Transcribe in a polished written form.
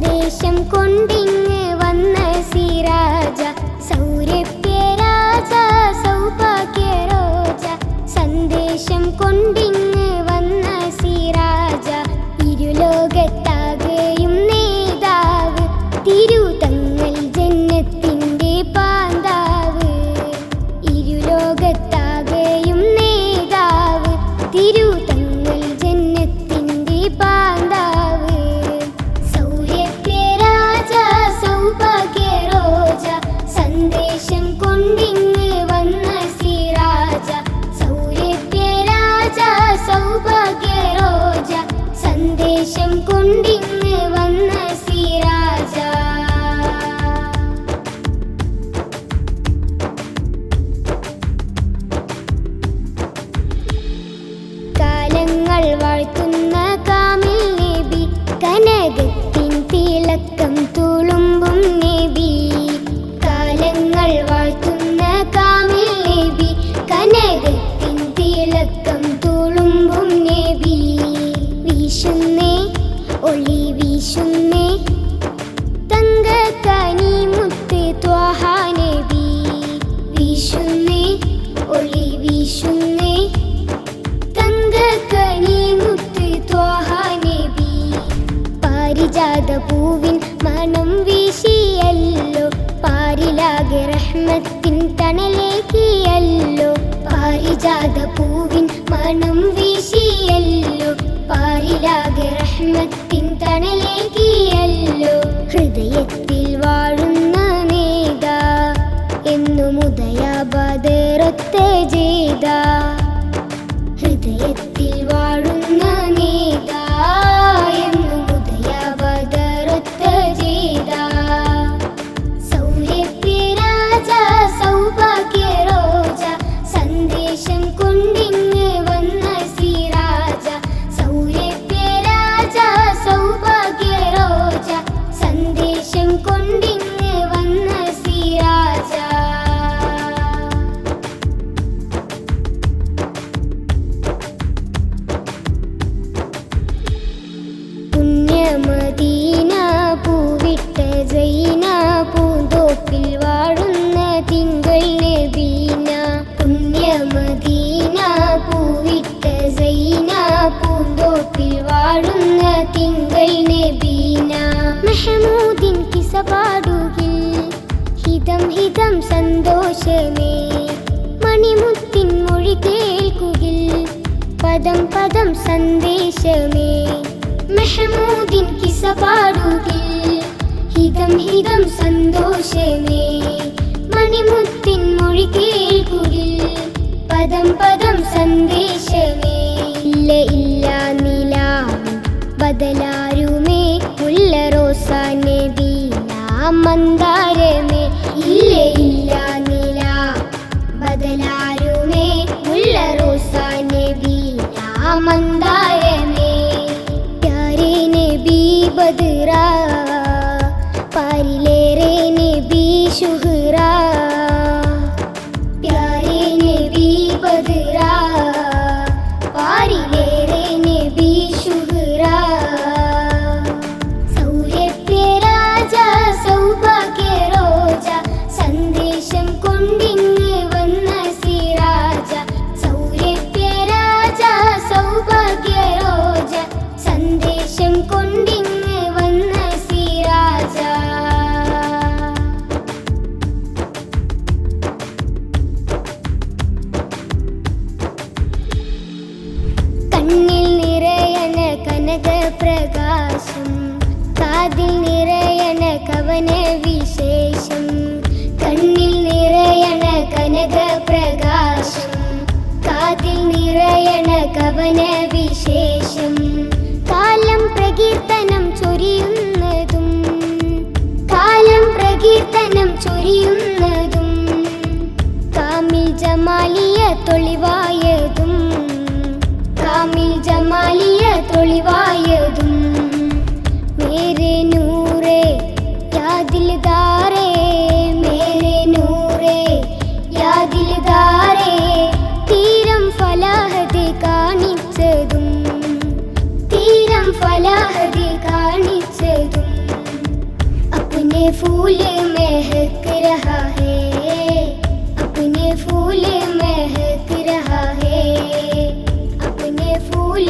സന്ദേശം കൊണ്ടിങ്ങ് വന്ന സിരാജ, സൗരഭ്യരാജ സൗഭാഗ്യരോജ. സന്ദേശം കൊണ്ടിങ്ങ് വന്ന സിരാജ, ഇരുലോകത്താകെയും നേതാവ്, തിരുതങ്ങൾ ജന്നത്തിൻ്റെ പാന്താവ്. ഇരുലോകത്താകെയും നേതാവ്, തിരുതങ്ങൾ ജന്നത്തിൻ്റെ പാന്താവ്. സൗരഭ്യരാജ സൗഭാഗ്യരോജ, സന്ദേശം കൊണ്ടിങ്ങ് വന്ന സിരാജ, സൗരഭ്യരാജ സൗഭാഗ്യരോജ. സന്ദേശം കൊണ്ടിങ്ങ് വന്ന സിരാജ. കാലങ്ങൾ വാഴ്ത്തുന്ന കാമിൽ നബി, കനകത്തിൻ തിളക്കം തുളുമ്പും നബി. കാലങ്ങൾ വാഴ്ത്തുന്ന കാമിൽ നബി, കനകത്തിൻ തിളക്കം തുളുമ്പും നബി. വീശുന്നേ ഒളി വീശുന്നേ തങ്കക്കനി മുത്ത് ത്വാഹ നബി. വീശുന്നേ ഒളി വീശുന്നേ തങ്കക്കനി മുത്ത് ത്വാഹ നബി. പാരിജാത പൂവിൻ മണം വീശിയല്ലോ, പാരിലാകെ റഹ്മത്തിൻ തണലേക്കിയല്ലോ. പാരിജാത പൂവിൻ മണം വീശിയല്ലോ, പാരിലാകെ റഹ്മത്തിൻ തണലേക്കിയല്ലോ. ഹൃദയത്തിൽ വാഴുന്ന നേതാ, എന്നും ഉദയബദറൊത്ത ജേതാ. ഹൃദയത്തിൽ വാഴുന്ന നേതാ, എന്നും ഉദയബദറൊത്ത ജേതാ. സൗരഭ്യരാജ സൗഭാഗ്യരോജ, സന്ദേശം കൊണ്ടിങ്ങ് വന്ന സിരാജ, സൗരഭ്യരാജ സൗഭാഗ്യരോജ. സന്ദേശം കൊണ്ടിങ്ങ് വന്ന സിരാജ. പുണ്യമദീന പൂവിട്ട സൈന, പൂന്തോപ്പിൽ വാഴുന്ന തിങ്കൾ നബീന. പുണ്യമദീന പൂവിട്ട സൈന, പൂന്തോപ്പിൽ വാഴുന്ന തിങ്കൾ നബീന. മെഹമൂദിൻ കിസ പാടുകിൽ ഹിതം ഹിതം സന്തോഷമേ, മണിമുത്തിൻ മൊഴി കേൾക്കുകിൽ പദം പദം സന്ദേശമേ. മെഹമൂദിൻ കിസ പാടുകിൽ ഹിതം ഹിതം സന്തോഷമേ, മണിമുത്തിൻ മൊഴി കേൾക്കുകിൽ പദം പദം സന്ദേശമേ. ഇല്ല ഇല്ല നിലാവിൻ ബദലാരുമേ, മുല്ല റോസ നബീന മന്ദാരമേ. ഇല്ല ഇല്ല നിലാവിൻ ബദലാരുമേ, മുല്ല റോസ നബീന മന്ദാരമേ. പ്യാരെ നബി ബദറാ, പാരിലേറെ നബി ശുഹ്റാ. പ്യാരെ നബി ബദറാ, പാരിലേറെ നബി ശുഹ്റാ. സൗരഭ്യരാജ സൗഭാഗ്യരോജ, സന്ദേശം കൊണ്ടിങ്ങ് വന്ന സിരാജ, സൗരഭ്യരാജ സൗഭാഗ്യരോജ. സന്ദേശം കൊണ്ടിങ്ങ് വന്ന സിരാജ. കണ്ണിൽ നിറയണ കനകപ്രകാശം, കാതിൽ നിറയണ കവന വിശേഷം. കണ്ണിൽ നിറയണ കനകപ്രകാശം, കാതിൽ നിറയണ കവന വിശേഷം. കാലം പ്രകീർത്തനം ചൊരിയുന്നതും, കാലം പ്രകീർത്തനം ചൊരിയുന്നതും, കാമിൽ ജമാലിയ തൊളിവായതും, കാമിൽ ജമാലിയ തൊളിവായതും. മേരെ നൂറേ യാ ദിൽദാരേ, മേരെ നൂറേ യാ ദിൽദാരേ. തീരം ഫലാഹത് കാണിച്ചതും, തീരം ഫലാഹത് കാണിച്ചതും, फूल महक रहा है, अपने फूल महक रहा है, अपने फूल